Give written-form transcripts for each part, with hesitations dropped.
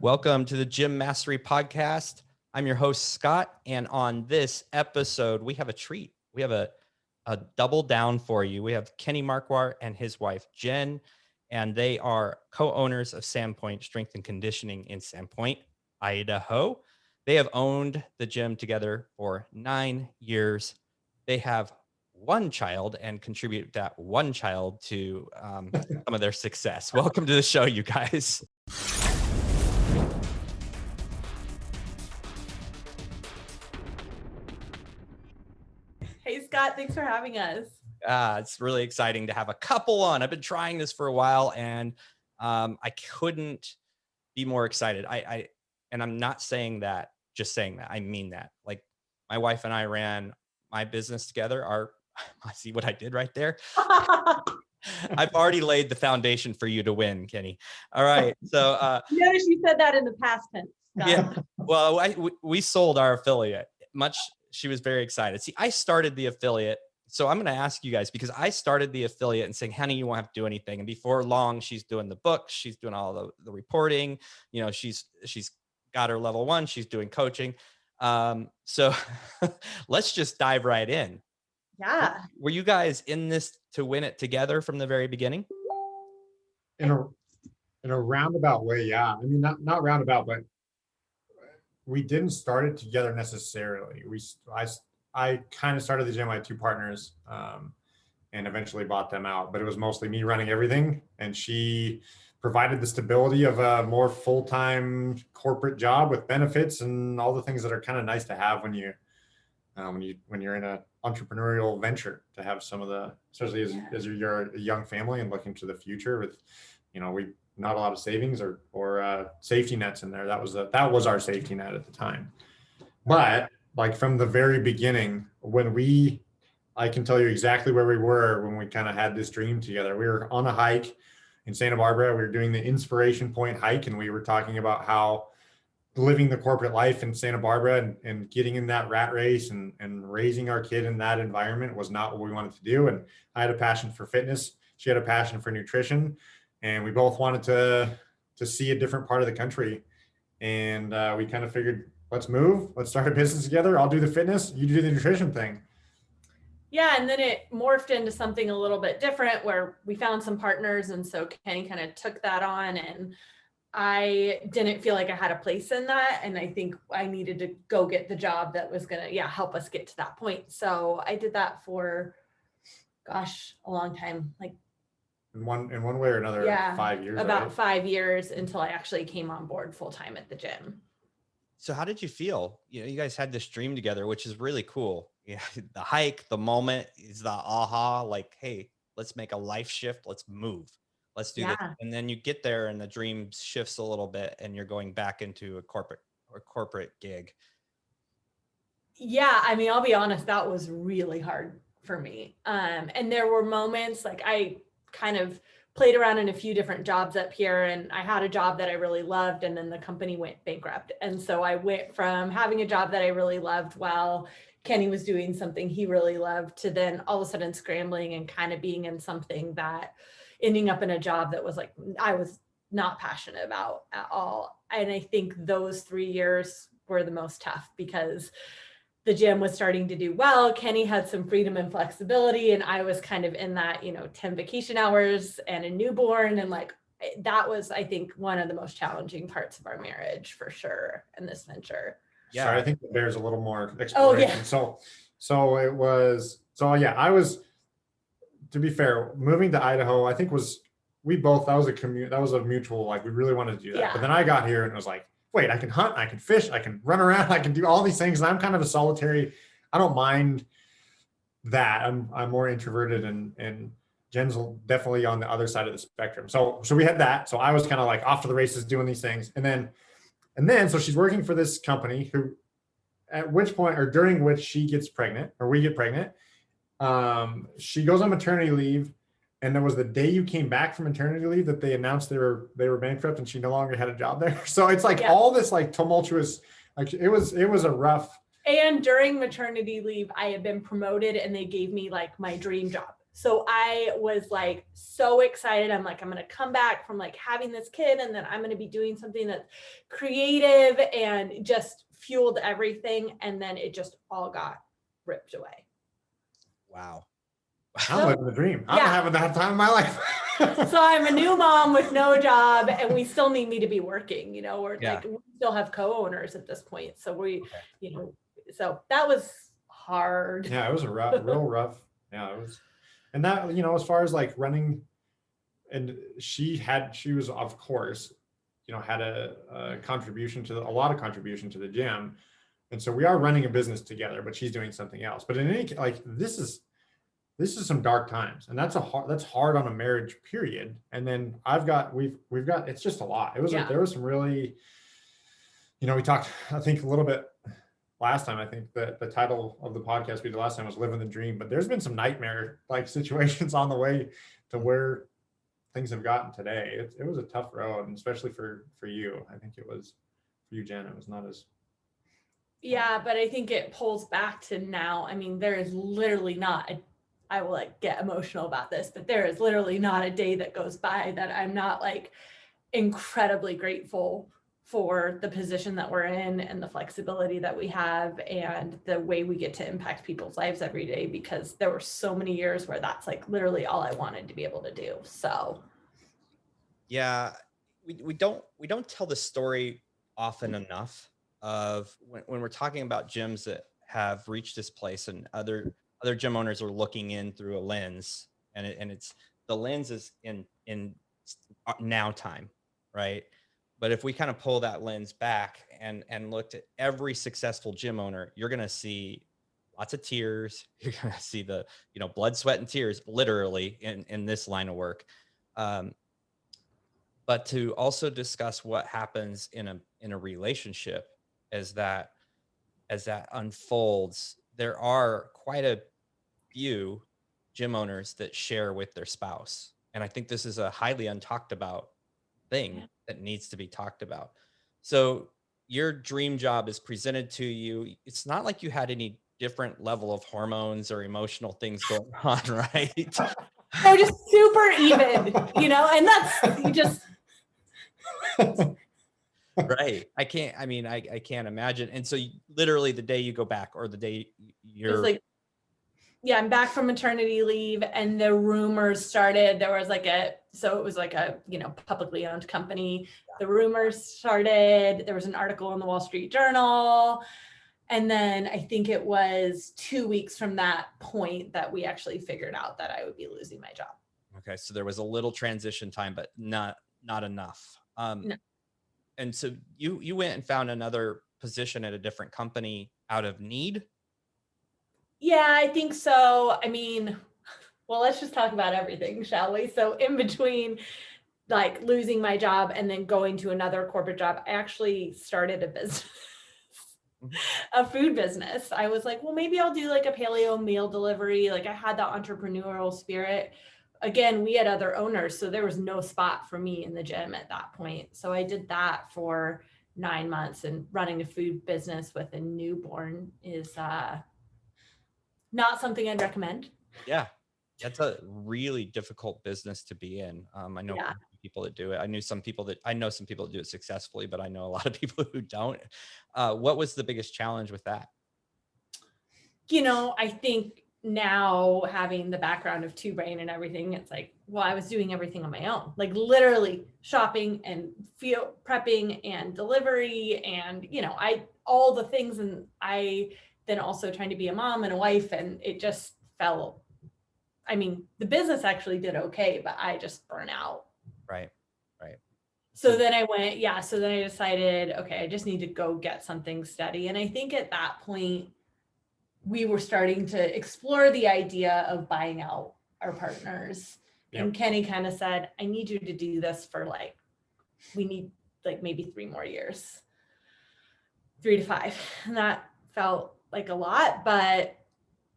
Welcome to the Gym Mastery Podcast. I'm your host, Scott, and on this episode, we have a treat. We have a double down for you. We have Jenn Markwardt and his wife, Jenn, and they are co-owners of Sandpoint Strength and Conditioning in Sandpoint, Idaho. They have owned the gym together for 9 years. They have one child and contribute that one child to some of their success. Welcome to the show, you guys. Hey, Scott, thanks for having us. It's really exciting to have a couple on. I've been trying this for a while, and I couldn't be more excited. And I'm not saying that, just saying that. I mean that. Like, my wife and I ran my business together. I see what I did right there. I've already laid the foundation for you to win, Jenn. All right. So notice you said that in the past tense, Scott. Yeah. Well, we sold our affiliate. She was very excited. See, I started the affiliate. So I'm going to ask you guys, because I started the affiliate and saying, honey, you won't have to do anything. And before long, she's doing the books. She's doing all the reporting. You know, she's got her level 1. She's doing coaching. So let's just dive right in. Yeah. Were you guys in this to win it together from the very beginning? In a roundabout way, yeah. I mean, not roundabout, but we didn't start it together necessarily. I kind of started the gym. I had 2 partners, and eventually bought them out. But it was mostly me running everything, and she provided the stability of a more full-time corporate job with benefits and all the things that are kind of nice to have when you're in an entrepreneurial venture, to have some of the, especially as you're a young family and looking to the future with, we not a lot of savings or safety nets in there. That was our safety net at the time. But like from the very beginning, I can tell you exactly where we were when we kind of had this dream together. We were on a hike in Santa Barbara. We were doing the Inspiration Point hike, and we were talking about how living the corporate life in Santa Barbara and getting in that rat race and raising our kid in that environment was not what we wanted to do. And I had a passion for fitness. She had a passion for nutrition, and we both wanted to see a different part of the country. And we kind of figured, let's move, let's start a business together. I'll do the fitness, you do the nutrition thing. Yeah. And then it morphed into something a little bit different where we found some partners. And so Kenny kind of took that on, and I didn't feel like I had a place in that. And I think I needed to go get the job that was going to, help us get to that point. So I did that for, a long time, like in one way or another, 5 years. About right? 5 years until I actually came on board full time at the gym. So how did you feel? You guys had this dream together, which is really cool. Yeah, the hike, the moment is the aha, like, hey, let's make a life shift. Let's move. Let's do this. And then you get there and the dream shifts a little bit and you're going back into a corporate gig. Yeah. I mean, I'll be honest, that was really hard for me. And there were moments like I kind of played around in a few different jobs up here, and I had a job that I really loved, and then the company went bankrupt. And so I went from having a job that I really loved while Kenny was doing something he really loved, to then all of a sudden scrambling and kind of being in something that ending up in a job that was like, I was not passionate about at all. And I think those 3 years were the most tough because the gym was starting to do well. Kenny had some freedom and flexibility, and I was kind of in that, 10 vacation hours and a newborn. And like, that was, I think, one of the most challenging parts of our marriage for sure in this venture. Yeah. Sorry, I think it bears a little more exploration. I was, to be fair, moving to Idaho, I think that was a mutual, like, we really wanted to do that. Yeah. But then I got here and it was like, wait, I can hunt, I can fish, I can run around, I can do all these things. And I'm kind of a solitary, I don't mind that. I'm more introverted, and Jenn's definitely on the other side of the spectrum. So we had that. So I was kind of like off to the races doing these things. And then, so she's working for this company during which she gets pregnant, or we get pregnant. She goes on maternity leave, and there was the day you came back from maternity leave that they announced they were bankrupt and she no longer had a job there. So it's like all this like tumultuous, like it was a rough. And during maternity leave, I had been promoted and they gave me like my dream job. So I was like so excited. I'm like, I'm going to come back from like having this kid, and then I'm going to be doing something that's creative, and just fueled everything. And then it just all got ripped away. Wow. I'm living the dream. I'm Yeah. having that time of my life. So I'm a new mom with no job, and we still need me to be working, you know, or like we still have co-owners at this point. So we, you know, so that was hard. Yeah, it was a real rough. Yeah, it was. And that, you know, as far as like running, and she was, of course, you know, had a contribution to a lot of contribution to the gym. And so we are running a business together, but she's doing something else. But in any case, like this is some dark times, and that's hard on a marriage period. And then we've got, it's just a lot. It was there was some really, you know, we talked, I think, a little bit last time. I think that the title of the podcast we did last time was Living the Dream, but there's been some nightmare like situations on the way to where things have gotten today. It was a tough road, and especially for you. I think it was for you, Jen. It was not as. Yeah, but I think it pulls back to now. I mean, there is literally not I will like get emotional about this, but there is literally not a day that goes by that I'm not like incredibly grateful for the position that we're in, and the flexibility that we have, and the way we get to impact people's lives every day, because there were so many years where that's like literally all I wanted to be able to do. So yeah, we don't tell the story often enough of when we're talking about gyms that have reached this place, and other gym owners are looking in through a lens, and it's the lens is in now time, right? But if we kind of pull that lens back and looked at every successful gym owner, you're going to see lots of tears. You're going to see the, you know, blood, sweat, and tears literally in this line of work. But to also discuss what happens in a relationship as that unfolds, there are quite a few gym owners that share with their spouse. And I think this is a highly untalked about thing that needs to be talked about. So your dream job is presented to you. It's not like you had any different level of hormones or emotional things going on, right? they're just super even, you know, and that's you just right. I can't imagine. And so literally the day you go back, or the day you're like, yeah, I'm back from maternity leave, and the rumors started. There was like so it was like a, you know, publicly owned company. The rumors started. There was an article in the Wall Street Journal. And then I think it was 2 weeks from that point that we actually figured out that I would be losing my job. Okay. So there was a little transition time, but not enough. No. And so you went and found another position at a different company out of need? Yeah, I think so. I mean, well, let's just talk about everything, shall we? So in between like losing my job and then going to another corporate job, I actually started a business, a food business. I was like, well, maybe I'll do like a paleo meal delivery. Like I had that entrepreneurial spirit. Again, we had other owners, so there was no spot for me in the gym at that point. So I did that for 9 months, and running a food business with a newborn is not something I'd recommend. Yeah. That's a really difficult business to be in. I know people that do it. I know some people that do it successfully, but I know a lot of people who don't. What was the biggest challenge with that? You know, I think now having the background of Two Brain and everything, it's like, well, I was doing everything on my own, like literally shopping and prepping and delivery and, you know, all the things. And I then also trying to be a mom and a wife, and it just fell. I mean, the business actually did okay, but I just burn out. Right. So then I went, so then I decided, okay, I just need to go get something steady. And I think at that point, we were starting to explore the idea of buying out our partners. Yep. And Kenny kind of said, I need you to do this for like, we need like maybe 3 more years, 3 to 5. And that felt like a lot, but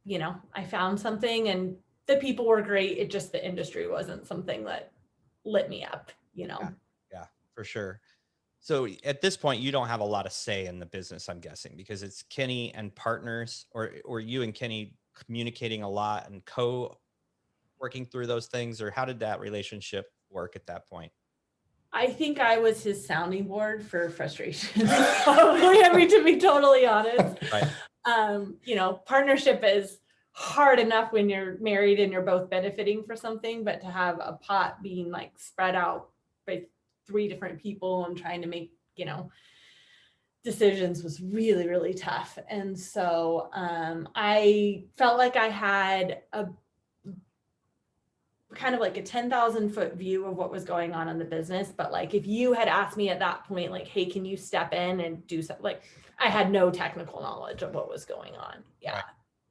you know, I found something and the people were great. It just, the industry wasn't something that lit me up, you know? Yeah, for sure. So at this point, you don't have a lot of say in the business, I'm guessing, because it's Kenny and partners, or you and Kenny communicating a lot and working through those things, or how did that relationship work at that point? I think I was his sounding board for frustration. Probably, I mean, to be totally honest. Right. You know, partnership is hard enough when you're married and you're both benefiting for something, but to have a pot being like spread out by 3 different people and trying to make, you know, decisions was really, really tough. And so I felt like I had a kind of like a 10,000 foot view of what was going on in the business. But like, if you had asked me at that point, like, hey, can you step in and do something? Like, I had no technical knowledge of what was going on. Yeah.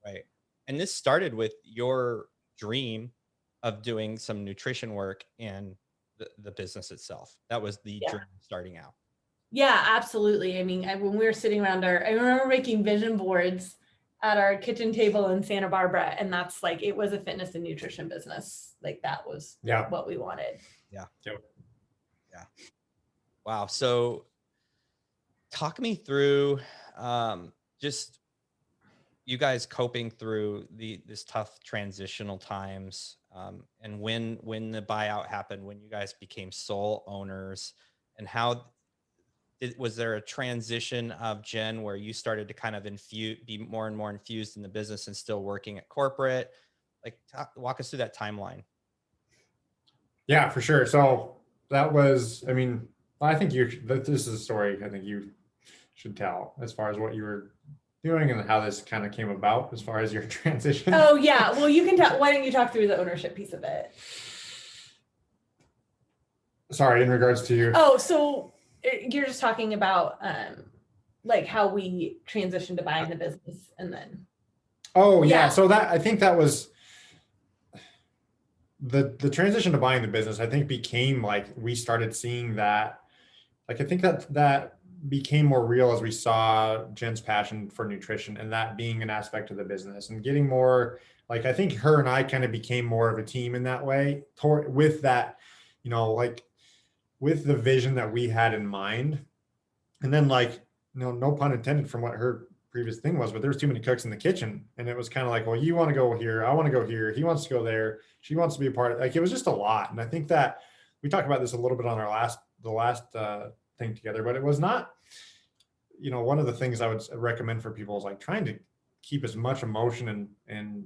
Right. And this started with your dream of doing some nutrition work in the business itself. That was the dream starting out. Yeah, absolutely. I mean, when we were sitting around I remember making vision boards at our kitchen table in Santa Barbara. And that's like, it was a fitness and nutrition business. Like that was what we wanted. Yeah. Wow. So talk me through just you guys coping through this tough transitional times, and when the buyout happened, when you guys became sole owners, and how was there a transition of Jenn where you started to kind of be more and more infused in the business and still working at corporate? Like walk us through that timeline. Yeah, for sure. So that was, I mean, I think this is a story I think you should tell as far as what you were doing and how this kind of came about as far as your transition. Oh yeah. Well, you can tell. Why don't you talk through the ownership piece of it? Sorry, in regards to you. Oh, so you're just talking about like how we transitioned to buying the business and then. Oh yeah. So that, I think that was the transition to buying the business, I think became like, we started seeing that, like, I think that became more real as we saw Jenn's passion for nutrition and that being an aspect of the business and getting more, like, I think her and I kind of became more of a team in that way with that, you know, like with the vision that we had in mind. And then like, no pun intended from what her previous thing was, but there was too many cooks in the kitchen. And it was kind of like, well, you want to go here, I want to go here, he wants to go there, she wants to be a part of it. Like, it was just a lot. And I think that we talked about this a little bit on the last thing together, but it was not, you know, one of the things I would recommend for people is like trying to keep as much emotion and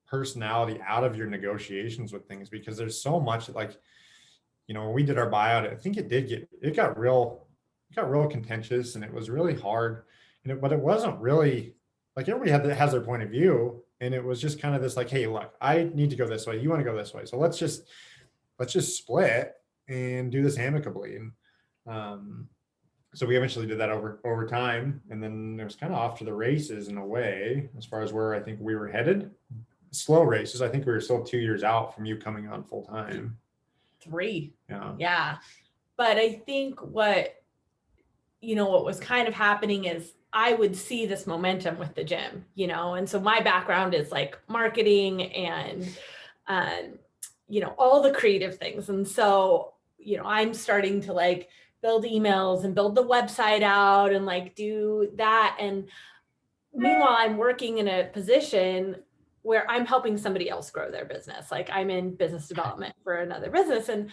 personality out of your negotiations with things, because there's so much, like, you know, when we did our buyout, I think it got real contentious and it was really hard. But it wasn't really like, everybody has their point of view. And it was just kind of this like, hey, look, I need to go this way, you want to go this way. So let's just split and do this amicably. And so we eventually did that over time. And then it was kind of off to the races in a way, as far as where I think we were headed. Slow races. I think we were still 2 years out from you coming on full time. 3. Yeah. But I think what was kind of happening is I would see this momentum with the gym, you know, and so my background is like marketing and, all the creative things. And so, I'm starting to like build emails and build the website out and like do that. And meanwhile, I'm working in a position where I'm helping somebody else grow their business. Like I'm in business development for another business. And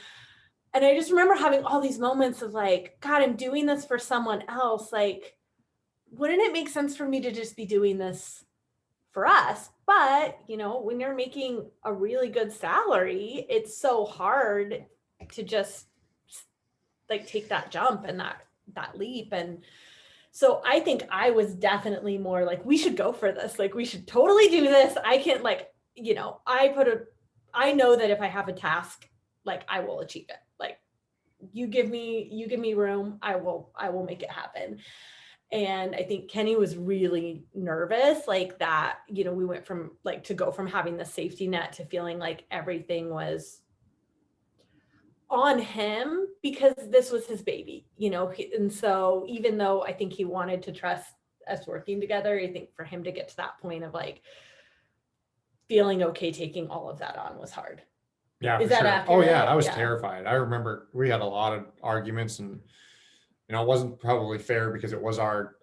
I just remember having all these moments of like, God, I'm doing this for someone else. Like, wouldn't it make sense for me to just be doing this for us? But, when you're making a really good salary, it's so hard to just like take that jump and that leap. And so I think I was definitely more like, we should go for this. Like, we should totally do this. I can like, I know that if I have a task, like I will achieve it. Like you give me room, I will make it happen. And I think Kenny was really nervous like that, we went from like to go from having the safety net to feeling like everything was on him because this was his baby, and so even though I think he wanted to trust us working together, I think for him to get to that point of like feeling okay taking all of that on was hard. Yeah. Is that sure. accurate? Oh yeah. I was terrified. I remember we had a lot of arguments and, it wasn't probably fair because it was our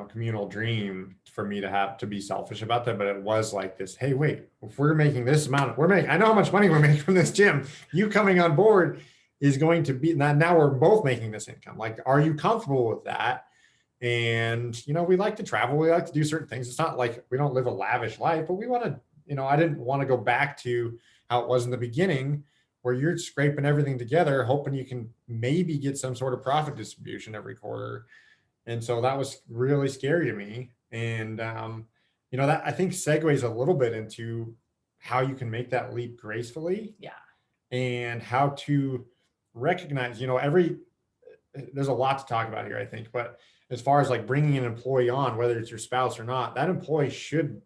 communal dream for me to have to be selfish about that. But it was like this, hey, wait, if we're making this amount, I know how much money we're making from this gym. You coming on board is going to be, now we're both making this income. Like, are you comfortable with that? And, we like to travel. We like to do certain things. It's not like we don't live a lavish life, but we want to, I didn't want to go back to how it was in the beginning, where you're scraping everything together, hoping you can maybe get some sort of profit distribution every quarter. And so that was really scary to me. And, that I think segues a little bit into how you can make that leap gracefully. Yeah. And how to recognize, there's a lot to talk about here, I think. But as far as like bringing an employee on, whether it's your spouse or not, that employee should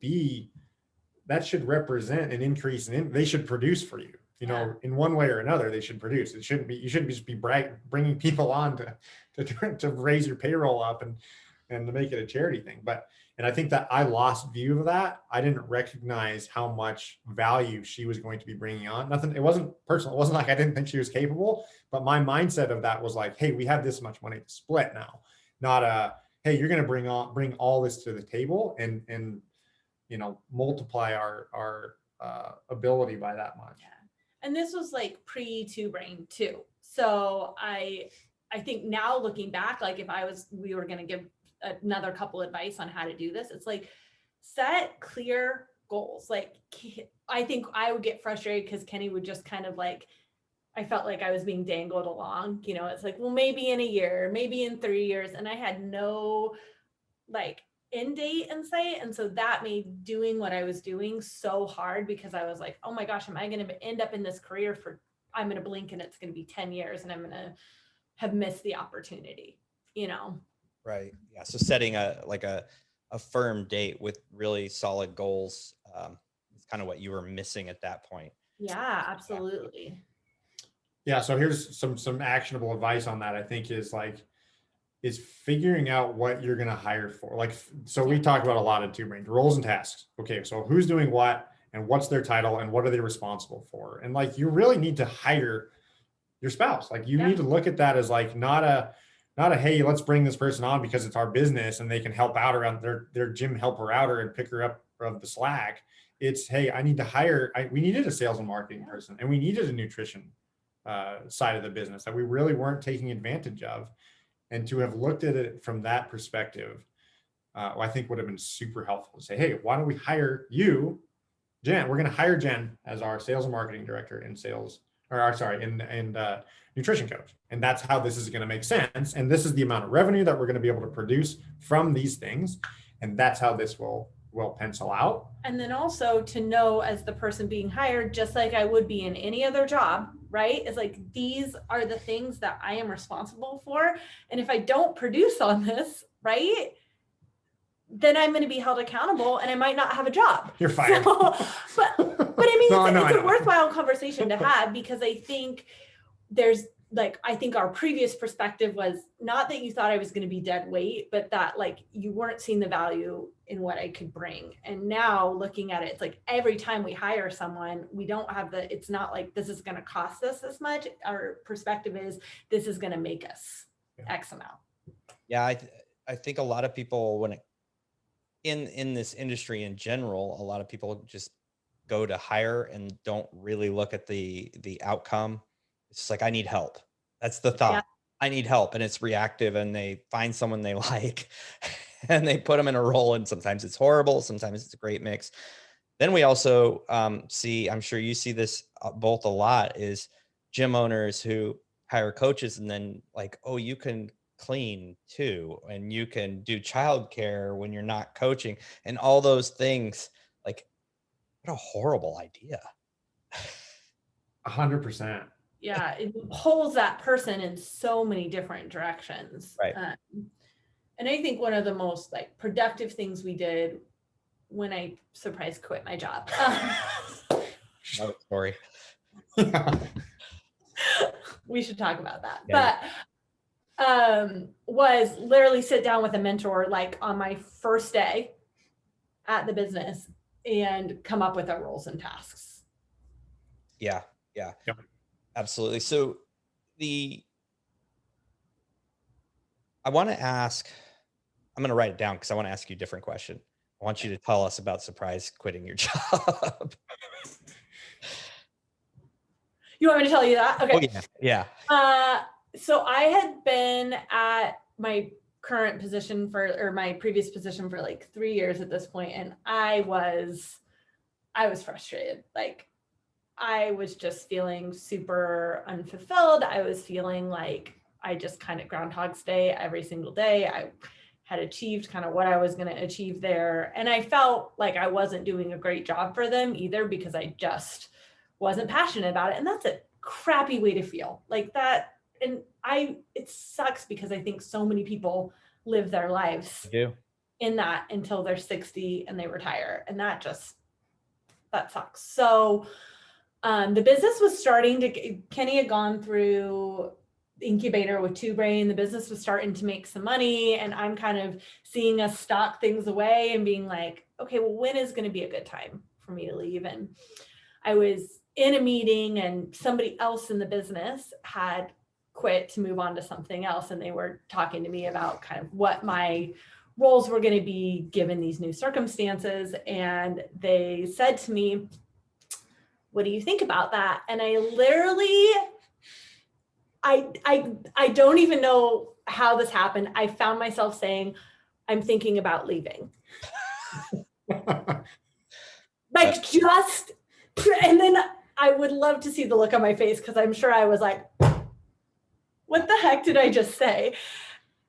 represent an increase they should produce for you. In one way or another, they should produce. You shouldn't just be bringing people on to raise your payroll up and to make it a charity thing. And I think that I lost view of that. I didn't recognize how much value she was going to be bringing on. It wasn't personal. It wasn't like I didn't think she was capable, but my mindset of that was like, hey, we have this much money to split now, not hey, you're going to bring all this to the table and multiply our ability by that much. Yeah. And this was like pre-two brain too. So I think now looking back, like if we were going to give another couple advice on how to do this, it's like set clear goals. Like I think I would get frustrated because Kenny would just kind of like, I felt like I was being dangled along, it's like, well, maybe in a year, maybe in 3 years. And I had no like end date in sight. And so that made doing what I was doing so hard, because I was like, oh my gosh, am I going to end up in this career I'm going to blink and it's going to be 10 years and I'm going to have missed the opportunity, Right. Yeah. So setting a firm date with really solid goals is kind of what you were missing at that point. Yeah, absolutely. Yeah. So here's some actionable advice on that. I think is figuring out what you're going to hire for. We talk about a lot of two brain roles and tasks. Okay. So who's doing what and what's their title and what are they responsible for? And you really need to hire your spouse. You need to look at that as not a, hey, let's bring this person on because it's our business and they can help out around their gym helper outer and pick her up of the slack. It's, hey, I need to we needed a sales and marketing person, and we needed a nutrition side of the business that we really weren't taking advantage of. And to have looked at it from that perspective, I think would have been super helpful to say, hey, why don't we hire you, Jen? We're going to hire Jen as our sales and marketing director and nutrition coach. And that's how this is going to make sense. And this is the amount of revenue that we're going to be able to produce from these things. And that's how this will pencil out. And then also to know, as the person being hired, just like I would be in any other job, right? It's like, these are the things that I am responsible for. And if I don't produce on this, right, then I'm going to be held accountable and I might not have a job. You're fired. But I mean, it's a worthwhile conversation to have, because I think I think our previous perspective was not that you thought I was going to be dead weight, but that you weren't seeing the value in what I could bring. And now looking at it, it's like every time we hire someone, we don't have it's not like this is going to cost us this much. Our perspective is this is going to make us X amount. Yeah. I think a lot of people, in this industry in general, a lot of people just go to hire and don't really look at the outcome. It's just like, I need help. That's the thought. Yeah. I need help. And it's reactive, and they find someone they like and they put them in a role. And sometimes it's horrible. Sometimes it's a great mix. Then we also see, I'm sure you see this both a lot, is gym owners who hire coaches and then oh, you can clean too, and you can do childcare when you're not coaching, and all those things. What a horrible idea. 100%. Yeah, it pulls that person in so many different directions. Right. And I think one of the most productive things we did when I surprise quit my job. No story. We should talk about that. Yeah. But was literally sit down with a mentor on my first day at the business and come up with our roles and tasks. Yeah. Yep. Absolutely. So I want to ask, I'm going to write it down because I want to ask you a different question. I want you to tell us about surprise quitting your job. You want me to tell you that? Okay. Oh, yeah. So I had been at my current position or my previous position for like 3 years at this point, and I was frustrated. Like, I was just feeling super unfulfilled. I was feeling like I just kind of Groundhog's Day every single day. I had achieved kind of what I was going to achieve there. And I felt like I wasn't doing a great job for them either, because I just wasn't passionate about it. And that's a crappy way to feel like that. And it sucks because I think so many people live their lives in that until they're 60 and they retire. And that sucks. So the business was starting to, Kenny had gone through incubator with Two Brain. The business was starting to make some money, and I'm kind of seeing us stock things away and being like, okay, well, when is going to be a good time for me to leave? And I was in a meeting and somebody else in the business had quit to move on to something else. And they were talking to me about kind of what my roles were going to be given these new circumstances. And they said to me, what do you think about that? And I literally, I don't even know how this happened. I found myself saying, I'm thinking about leaving. Like, just, and then I would love to see the look on my face, because I'm sure I was like, what the heck did I just say?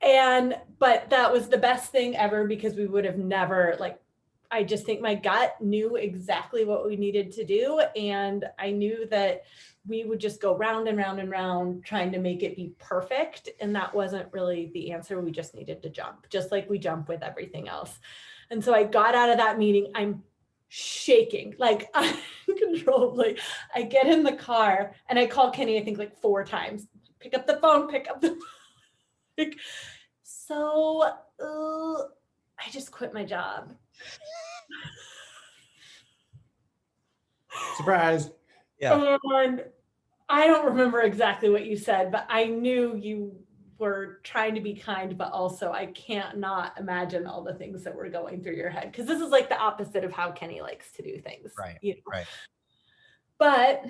But that was the best thing ever, because we would have never, like, I just think my gut knew exactly what we needed to do. And I knew that we would just go round and round and round trying to make it be perfect. And that wasn't really the answer. We just needed to jump, just like we jump with everything else. And so I got out of that meeting. I'm shaking, like, uncontrollably. I get in the car and I call Kenny, I think like 4 times. Pick up the phone, like, so I just quit my job. Surprise. Yeah. And I don't remember exactly what you said, but I knew you were trying to be kind, but also I can't not imagine all the things that were going through your head, because this is like the opposite of how Kenny likes to do things. Right. You know? Right. But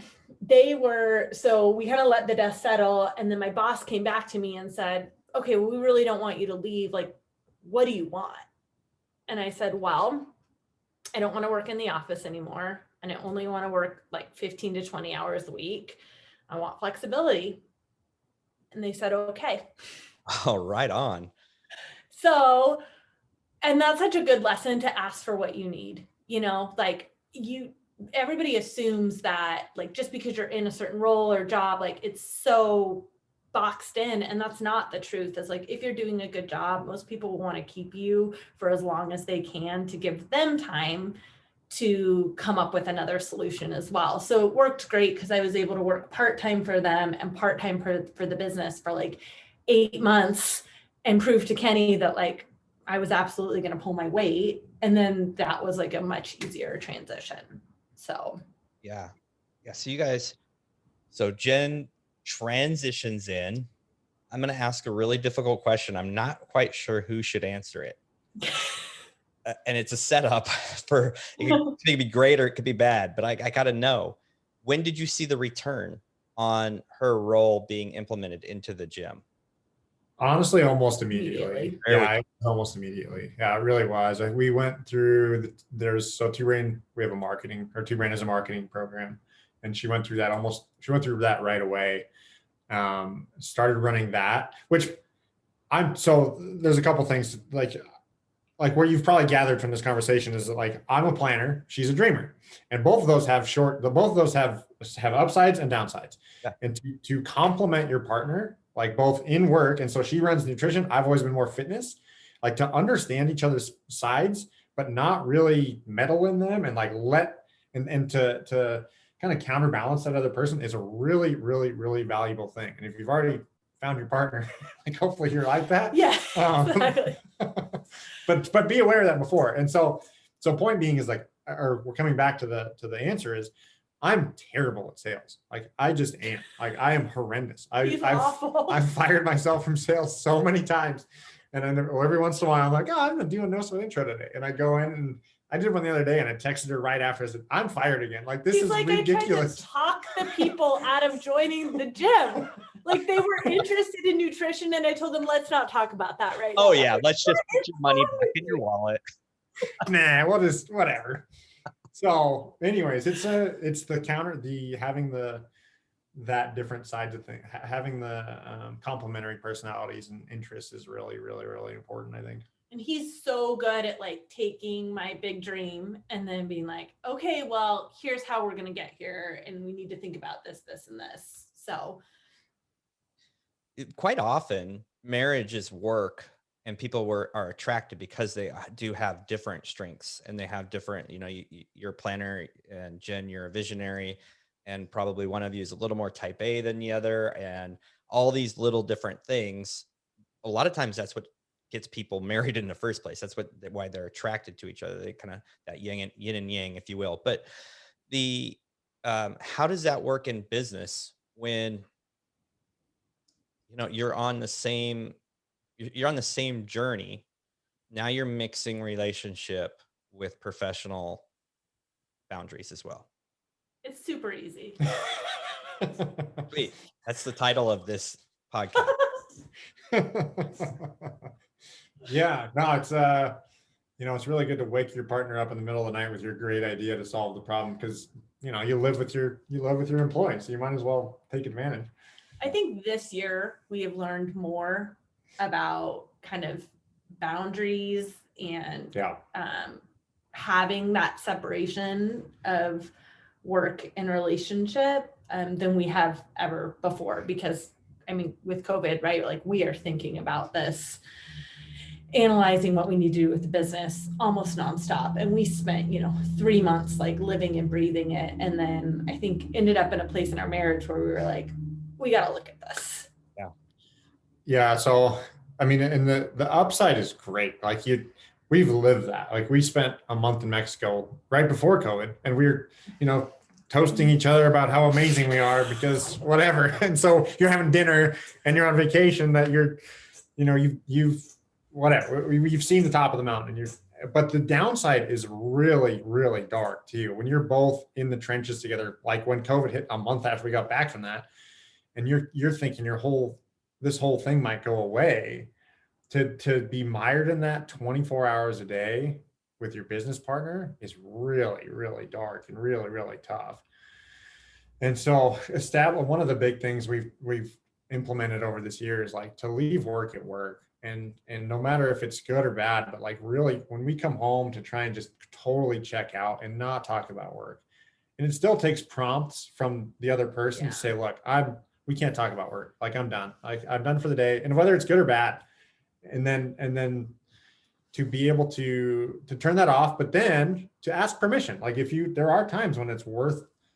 so we kind of let the dust settle. And then my boss came back to me and said, okay, well, we really don't want you to leave. Like, what do you want? And I said, well, I don't want to work in the office anymore. And I only want to work like 15 to 20 hours a week. I want flexibility. And they said, okay. Oh, right on. So, and that's such a good lesson, to ask for what you need, like everybody assumes that, like, just because you're in a certain role or job, like, it's so boxed in, and that's not the truth. It's like, if you're doing a good job, most people will want to keep you for as long as they can, to give them time to come up with another solution as well. So it worked great, because I was able to work part-time for them and part-time for the business for like 8 months, and prove to Kenny that, like, I was absolutely going to pull my weight. And then that was like a much easier transition. So yeah. So Jenn transitions in. I'm going to ask a really difficult question. I'm not quite sure who should answer it. And it's a setup for, it could be great or it could be bad, but I got to know, when did you see the return on her role being implemented into the gym? Honestly, almost immediately. Yeah, almost immediately. Yeah, it really was. We went through Two Brain, we have a marketing, or Two Brain is a marketing program. And she went through that right away. Started running that, which there's a couple things like what you've probably gathered from this conversation is that, like, I'm a planner, she's a dreamer, and both of those have upsides and downsides. Yeah. And to complement your partner, like, both in work, and so she runs nutrition, I've always been more fitness, like, to understand each other's sides, but not really meddle in them, and like and to kind of counterbalance that other person is a really, really, really valuable thing. And if you've already found your partner, like, hopefully you're like that. Yeah, exactly. But be aware of that before. And so point being is, like, or we're coming back to the answer is, I'm terrible at sales. Like, I just am. Like, I am horrendous. I've fired myself from sales so many times. And then every once in a while, I'm like, oh, I'm gonna do a no sweat intro today. And I go in and I did one the other day and I texted her right after. I said, I'm fired again. Like, this He's is like, ridiculous. I tried to talk the people out of joining the gym. Like, they were interested in nutrition, and I told them, let's not talk about that right now. Oh yeah, let's just put your money back in your wallet. Nah, we'll just whatever. So, anyways, it's having that different side to things, having the complementary personalities and interests is really, really, really important, I think. And he's so good at like taking my big dream and then being like, okay, well, here's how we're gonna get here, and we need to think about this, this, and this. So Quite often, marriage is work, and people are attracted because they do have different strengths, and they have different. You're a planner, and Jen, you're a visionary, and probably one of you is a little more type A than the other, and all these little different things. A lot of times, that's what gets people married in the first place. That's why they're attracted to each other. They kind of that yin and yang, if you will. But the how does that work in business when you're on the same journey? Now you're mixing relationship with professional boundaries as well. it's super easy. Wait, that's the title of this podcast. Yeah, no, it's really good to wake your partner up in the middle of the night with your great idea to solve the problem, because you live with your employee, so you might as well take advantage. I think this year we have learned more about kind of boundaries and having that separation of work and relationship than we have ever before. Because I mean, with COVID, right? Like, we are thinking about this, analyzing what we need to do with the business almost nonstop. And we spent, 3 months like living and breathing it. And then I think ended up in a place in our marriage where we were like, we got to look at this. Yeah. So, I mean, and the upside is great. Like, we've lived that. Like, we spent a month in Mexico right before COVID, and we're, toasting each other about how amazing we are because whatever. And so you're having dinner and you're on vacation that you've whatever, you've seen the top of the mountain, but the downside is really, really dark too. When you're both in the trenches together, like when COVID hit a month after we got back from that, and you're thinking this whole thing might go away, to be mired in that 24 hours a day with your business partner is really, really dark and really, really tough. And so one of the big things we've implemented over this year is like to leave work at work. And no matter if it's good or bad, but like really when we come home, to try and just totally check out and not talk about work. And it still takes prompts from the other person to say, look, we can't talk about work. Like, I'm done. Like, I'm done for the day. And whether it's good or bad, and then to be able to turn that off, but then to ask permission. Like, there are times when it's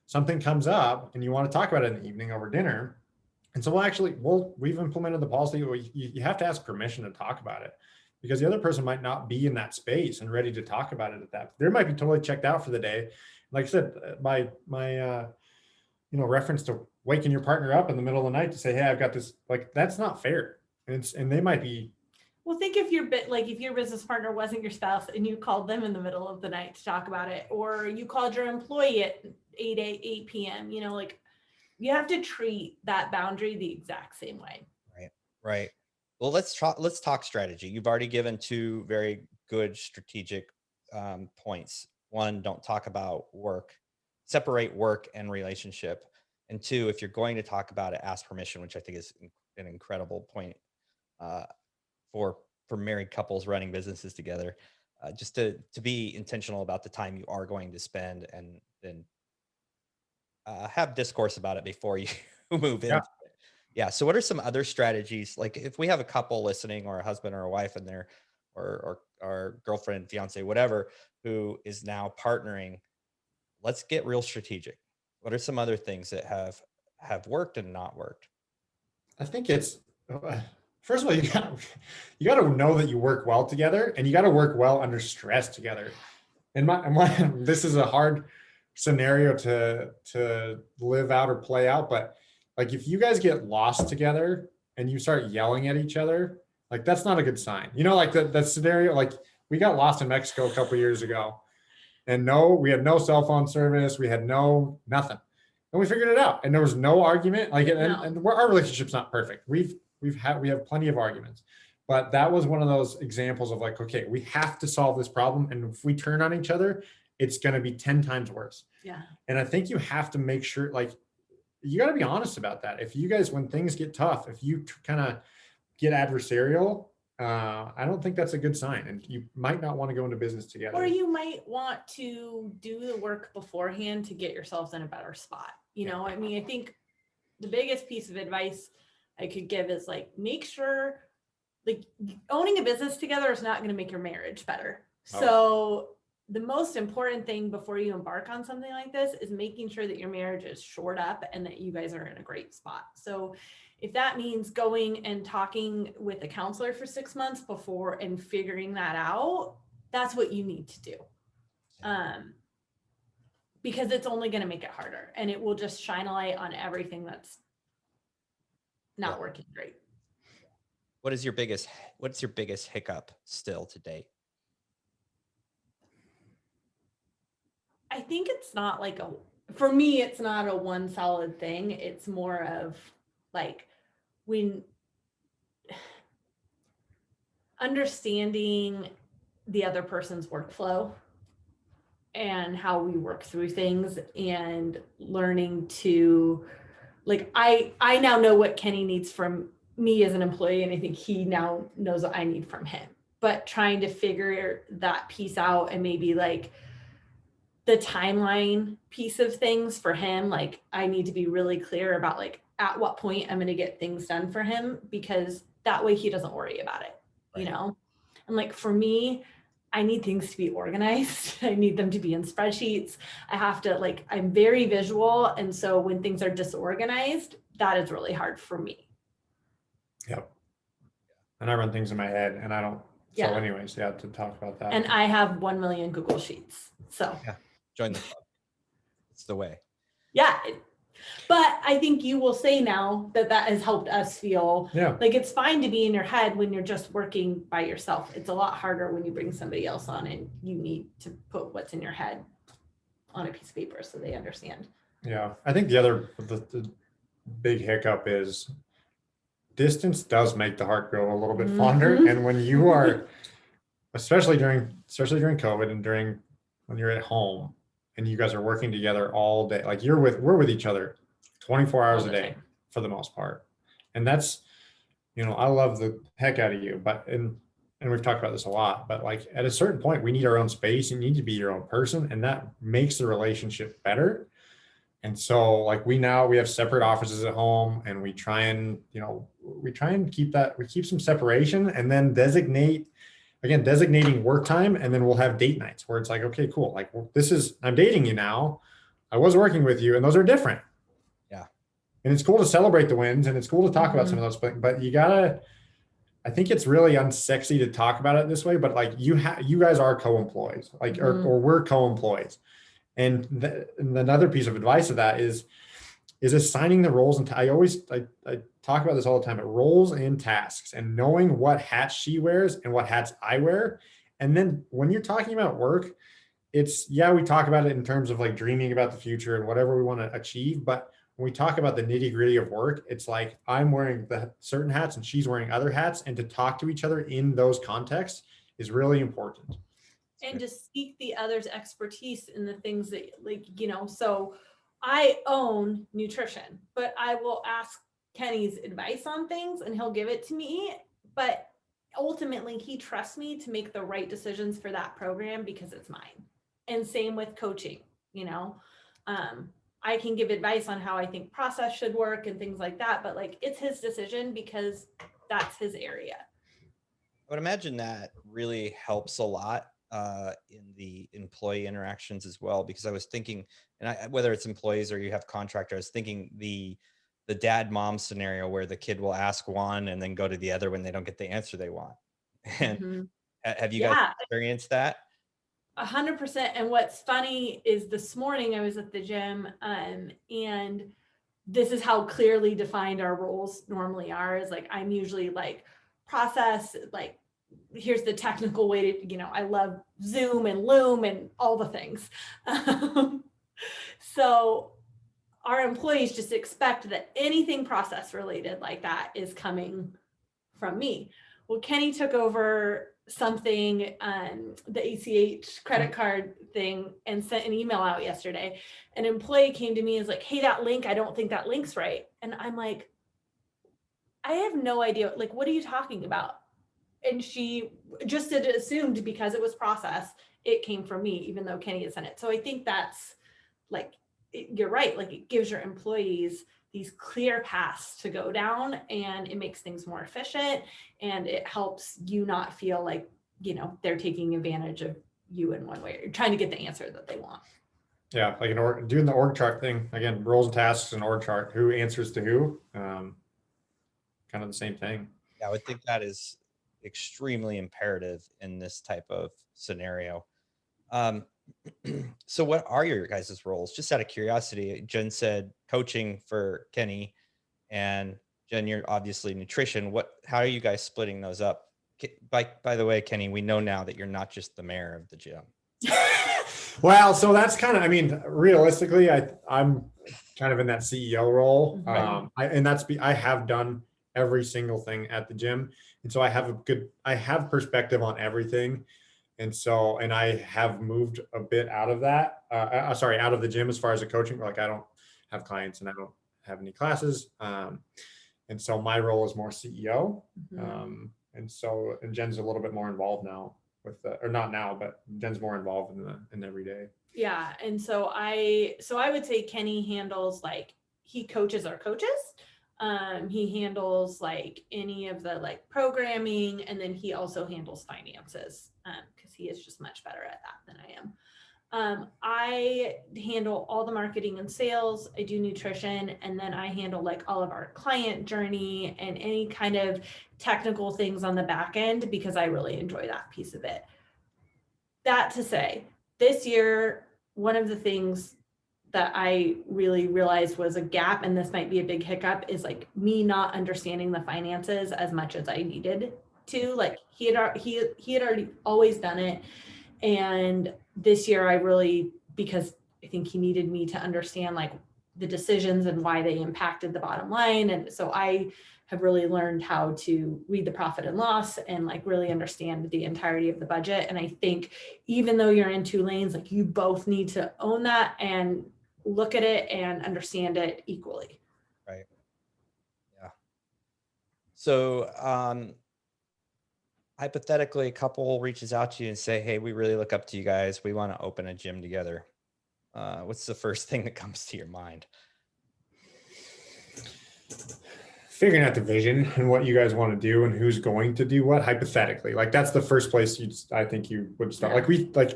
something comes up and you want to talk about it in the evening over dinner. And so we've implemented the policy where you have to ask permission to talk about it, because the other person might not be in that space and ready to talk about it they might be totally checked out for the day. Like I said, my reference to waking your partner up in the middle of the night to say, hey, I've got this, like, that's not fair. And they might be. Well, think if your business partner wasn't your spouse and you called them in the middle of the night to talk about it, or you called your employee at 8 p.m., like, you have to treat that boundary the exact same way. Right. Well, let's talk strategy. You've already given two very good strategic points. One, don't talk about work, separate work and relationship. And two, if you're going to talk about it, ask permission, which I think is an incredible point for married couples running businesses together, just to be intentional about the time you are going to spend, and then have discourse about it before you move in. Yeah. So what are some other strategies? Like, if we have a couple listening, or a husband or a wife, and they're, or girlfriend, fiance, whatever, who is now partnering, let's get real strategic. What are some other things that have worked and not worked? I think it's, first of all, you got to know that you work well together, and you got to work well under stress together. And this is a hard scenario to live out or play out, but like, if you guys get lost together and you start yelling at each other, Like, that's not a good sign. You know, like that scenario, like we got lost in Mexico a couple of years ago, and we had no cell phone service. We had nothing. And we figured it out. And there was no argument. Like, and our relationship's not perfect. We have plenty of arguments. But that was one of those examples of like, okay, we have to solve this problem. And if we turn on each other, it's going to be 10 times worse. Yeah. And I think you have to make sure, like, you got to be honest about that. If you guys, when things get tough, if you kind of get adversarial, I don't think that's a good sign. And you might not want to go into business together. Or you might want to do the work beforehand to get yourselves in a better spot. You know, I mean, I think the biggest piece of advice I could give is like, make sure like owning a business together is not going to make your marriage better. Oh. So the most important thing before you embark on something like this is making sure that your marriage is shored up and that you guys are in a great spot. So if that means going and talking with a counselor for 6 months before and figuring that out, that's what you need to do. Because it's only going to make it harder, and it will just shine a light on everything that's not working great. What's your biggest hiccup still to date? I think it's not like for me, it's not a one solid thing. It's more of like when understanding the other person's workflow and how we work through things, and learning to like, I now know what Kenny needs from me as an employee, and I think he now knows what I need from him, but trying to figure that piece out, and maybe like the timeline piece of things for him, like I need to be really clear about like at what point I'm going to get things done for him, because that way he doesn't worry about it, right. You know? And like for me, I need things to be organized. I need them to be in spreadsheets. I have to like, I'm very visual. And so when things are disorganized, that is really hard for me. Yep. And I run things in my head, and I don't. So anyways, to talk about that. And I have 1 million Google Sheets. So Join the club. It's the way. Yeah. But I think you will say now that has helped us feel like it's fine to be in your head when you're just working by yourself. It's a lot harder when you bring somebody else on and you need to put what's in your head on a piece of paper so they understand. Yeah. I think the big hiccup is distance does make the heart go a little bit fonder. And when you are, especially during COVID and when you're at home, and you guys are working together all day, like we're with each other 24 hours a day for the most part. And that's, I love the heck out of you, and we've talked about this a lot, but like at a certain point, we need our own space. You need to be your own person, and that makes the relationship better. And so like we have separate offices at home, and we try and keep some separation, and then designating work time, and then we'll have date nights where it's like, okay, cool. Like I'm dating you now. I was working with you, and those are different. Yeah. And it's cool to celebrate the wins, and it's cool to talk about some of those, but I think it's really unsexy to talk about it this way, but like you guys are co-employees, like, or we're co-employees. And another piece of advice of that is assigning the roles. And I talk about this all the time, but roles and tasks, and knowing what hats she wears and what hats I wear. And then when you're talking about work, we talk about it in terms of like dreaming about the future and whatever we want to achieve. But when we talk about the nitty gritty of work, it's like I'm wearing the certain hats and she's wearing other hats, and to talk to each other in those contexts is really important. And to seek the other's expertise in the things that so I own nutrition, but I will ask Kenny's advice on things and he'll give it to me. But ultimately he trusts me to make the right decisions for that program because it's mine. And same with coaching, I can give advice on how I think process should work and things like that, but like it's his decision because that's his area. I would imagine that really helps a lot in the employee interactions as well, because I was thinking, and whether it's employees or you have contractors, I was thinking the dad mom scenario where the kid will ask one and then go to the other when they don't get the answer they want. And have you guys experienced that? 100%. And what's funny is this morning I was at the gym and this is how clearly defined our roles normally are, is like I'm usually like process, like here's the technical way to, I love Zoom and Loom and all the things. So our employees just expect that anything process related like that is coming from me. Well, Kenny took over something, the ACH credit card thing, and sent an email out yesterday. An employee came to me and was like, hey, that link, I don't think that link's right. And I'm like, I have no idea. Like, what are you talking about? And she just assumed because it was processed, it came from me, even though Kenny had sent it. So I think that's like, you're right. Like it gives your employees these clear paths to go down, and it makes things more efficient, and it helps you not feel like, they're taking advantage of you in one way. You're trying to get the answer that they want. Yeah, like doing the org chart thing again, roles and tasks and org chart, who answers to who, kind of the same thing. Yeah, I would think that is extremely imperative in this type of scenario. So what are your guys' roles? Just out of curiosity, Jen said coaching for Kenny, and Jen, you're obviously nutrition. How are you guys splitting those up? By the way, Kenny, we know now that you're not just the mayor of the gym. Well, so that's kind of, I mean, realistically, I'm kind of in that CEO role. I have done every single thing at the gym. And so I have perspective on everything. And so, and I have moved a bit out of that, out of the gym as far as the coaching, like I don't have clients and I don't have any classes. And so my role is more CEO. And Jen's a little bit more involved now or not now, but Jen's more involved in every day. Yeah. And so I would say Kenny handles, like, he coaches our coaches. He handles like any of the like programming, and then he also handles finances, because he is just much better at that than I am. I handle all the marketing and sales. I do nutrition, and then I handle like all of our client journey and any kind of technical things on the back end, because I really enjoy that piece of it. That to say, this year, one of the things that I really realized was a gap, and this might be a big hiccup, is like me not understanding the finances as much as I needed to. Like he had already always done it. And this year I really, because I think he needed me to understand like the decisions and why they impacted the bottom line. And so I have really learned how to read the profit and loss and like really understand the entirety of the budget. And I think even though you're in two lanes, like you both need to own that and look at it and understand it equally. Right. Yeah. So, hypothetically, a couple reaches out to you and say, hey, we really look up to you guys. We want to open a gym together. What's the first thing that comes to your mind? Figuring out the vision and what you guys want to do and who's going to do what, hypothetically. Like that's the first place I think you would start. Yeah.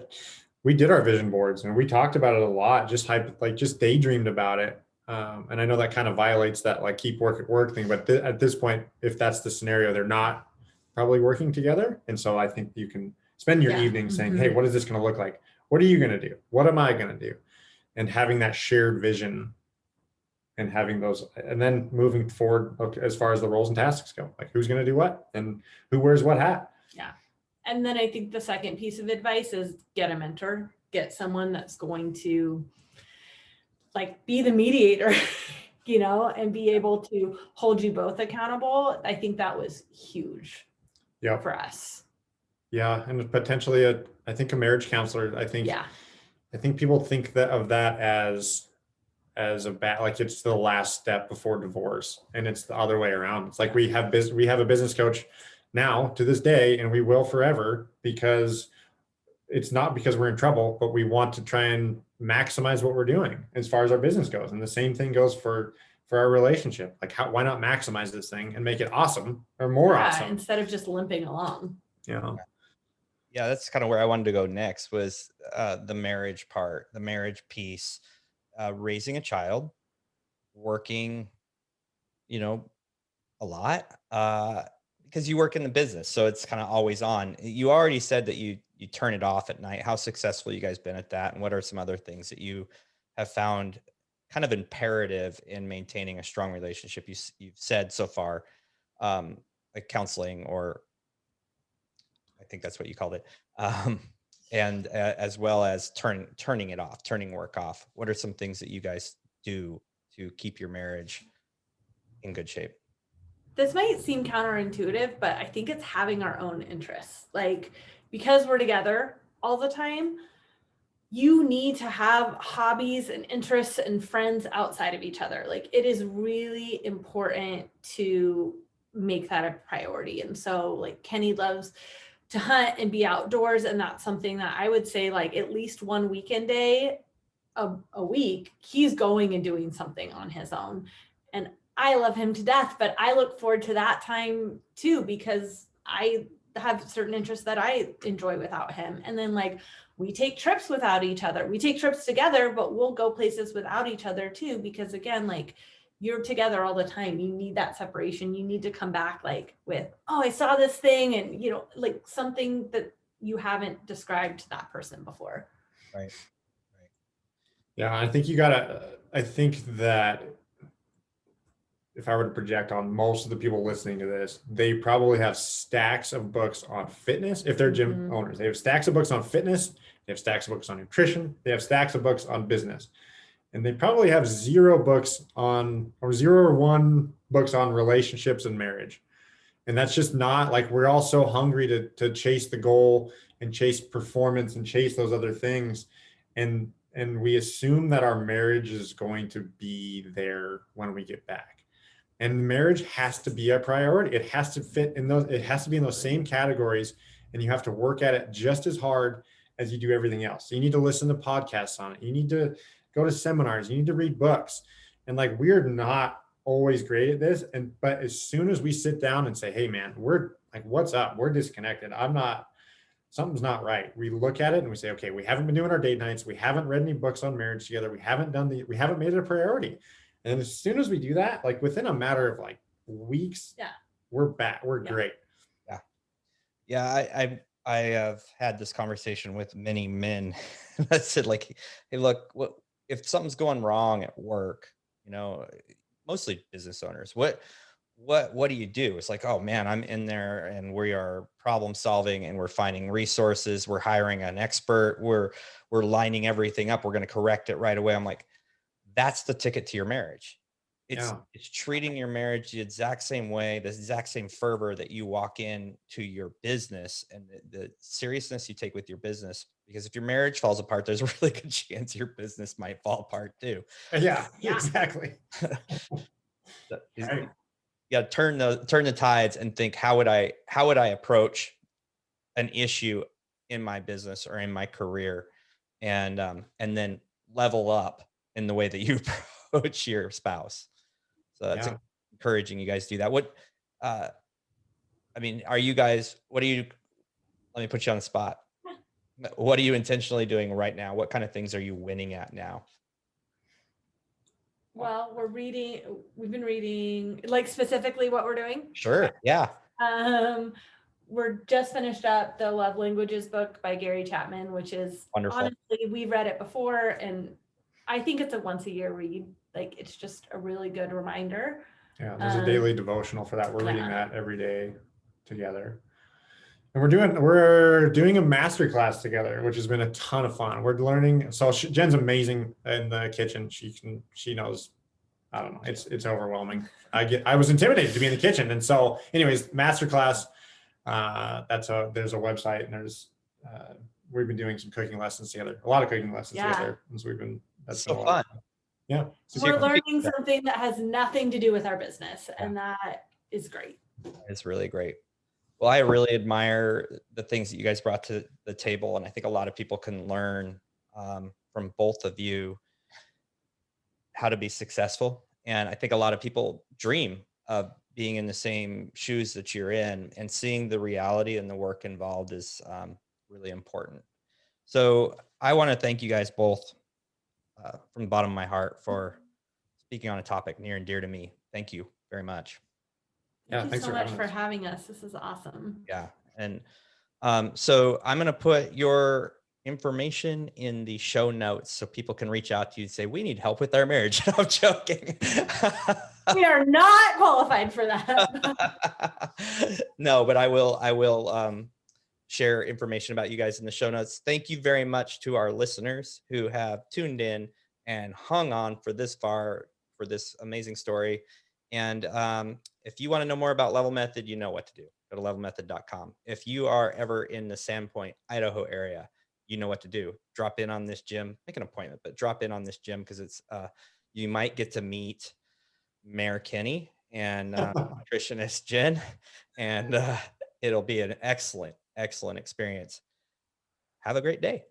We did our vision boards and we talked about it a lot, just daydreamed about it. And I know that kind of violates that like keep work at work thing, but at this point, if that's the scenario, they're not probably working together. And so I think you can spend your evening saying, hey, what is this going to look like? What are you going to do? What am I going to do? And having that shared vision and having those, and then moving forward as far as the roles and tasks go, like who's going to do what and who wears what hat. Yeah. And then I think the second piece of advice is get a mentor, get someone that's going to like be the mediator, and be able to hold you both accountable. I think that was huge for us. Yeah. And potentially I think a marriage counselor, I think people think of that as a bad, like it's the last step before divorce, and it's the other way around. It's like we have a business coach now to this day, and we will forever, because it's not because we're in trouble, but we want to try and maximize what we're doing as far as our business goes. And the same thing goes for our relationship. Like why not maximize this thing and make it awesome or more awesome instead of just limping along. Yeah, that's kind of where I wanted to go next, was the marriage part, the marriage piece. Raising a child, working, a lot, because you work in the business. So it's kind of always on. You already said that you turn it off at night. How successful you guys been at that? And what are some other things that you have found kind of imperative in maintaining a strong relationship? You've said so far, like counseling, or I think that's what you called it. And as well as turning it off, turning work off. What are some things that you guys do to keep your marriage in good shape? This might seem counterintuitive, but I think it's having our own interests. Like, because we're together all the time, you need to have hobbies and interests and friends outside of each other. Like, it is really important to make that a priority. And so, like, Kenny loves to hunt and be outdoors, and that's something that I would say, like, at least one weekend day a week, he's going and doing something on his own. And I love him to death, but I look forward to that time too, because I have certain interests that I enjoy without him. And then, like, we take trips without each other. We take trips together, but we'll go places without each other too, because again, like, you're together all the time. You need that separation. You need to come back, like, with, oh, I saw this thing, and, you know, like, something that you haven't described to that person before. Right. Yeah, I think that if I were to project on most of the people listening to this, they probably have stacks of books on fitness. If they're gym owners, they have stacks of books on fitness. They have stacks of books on nutrition. They have stacks of books on business. And they probably have zero or one books on relationships and marriage. And that's just not, like, we're all so hungry to chase the goal and chase performance and chase those other things. And we assume that our marriage is going to be there when we get back. And marriage has to be a priority. It has to fit in those, it has to be in those same categories. And you have to work at it just as hard as you do everything else. So you need to listen to podcasts on it. You need to go to seminars. You need to read books. And, like, we're not always great at this. But as soon as we sit down and say, hey man, we're like, what's up? We're disconnected. Something's not right. We look at it and we say, okay, we haven't been doing our date nights. We haven't read any books on marriage together. We haven't made it a priority. And as soon as we do that, like, within a matter of, like, weeks, we're back. We're great. Yeah. I have had this conversation with many men that said, like, hey, look, if something's going wrong at work, you know, mostly business owners, what do you do? It's like, oh man, I'm in there and we are problem solving and we're finding resources. We're hiring an expert. We're lining everything up. We're going to correct it right away. I'm like, that's the ticket to your marriage. It's treating your marriage the exact same way, the exact same fervor that you walk in to your business, and the seriousness you take with your business. Because if your marriage falls apart, there's a really good chance your business might fall apart too. Yeah. Exactly. You got to turn the tides and think, how would I approach an issue in my business or in my career, and then level up in the way that you approach your spouse. So that's encouraging you guys do that. I mean, are you guys, let me put you on the spot. What are you intentionally doing right now? What kind of things are you winning at now? Well, we've been reading, like, specifically what we're doing. Sure. Yeah. We're just finished up the Love Languages book by Gary Chapman, which is wonderful. Honestly, we read it before, and I think it's a once a year read. Like, it's just a really good reminder. Yeah, there's a daily devotional for that. We're reading that every day together. And we're doing a master class together, which has been a ton of fun. We're learning. So Jen's amazing in the kitchen. She knows, I don't know. It's overwhelming. I was intimidated to be in the kitchen. And so anyways, master class, there's a website, and we've been doing some cooking lessons together, a lot of cooking lessons together. And so that's so fun. Yeah. We're learning something that has nothing to do with our business. And that is great. It's really great. Well, I really admire the things that you guys brought to the table. And I think a lot of people can learn from both of you how to be successful. And I think a lot of people dream of being in the same shoes that you're in, and seeing the reality and the work involved is really important. So I want to thank you guys both from the bottom of my heart for speaking on a topic near and dear to me. Thank you very much. Thank you so much for having us. This is awesome. Yeah. And so I'm going to put your information in the show notes so people can reach out to you and say, we need help with our marriage. I'm joking. We are not qualified for that. No, but I will share information about you guys in the show notes. Thank you very much to our listeners who have tuned in and hung on for this far for this amazing story. And if you want to know more about Level Method, you know what to do. Go to levelmethod.com. If you are ever in the Sandpoint, Idaho area, you know what to do. Drop in on this gym, make an appointment, but drop in on this gym because it's you might get to meet Mayor Kenny and nutritionist Jen, and it'll be an excellent experience. Have a great day.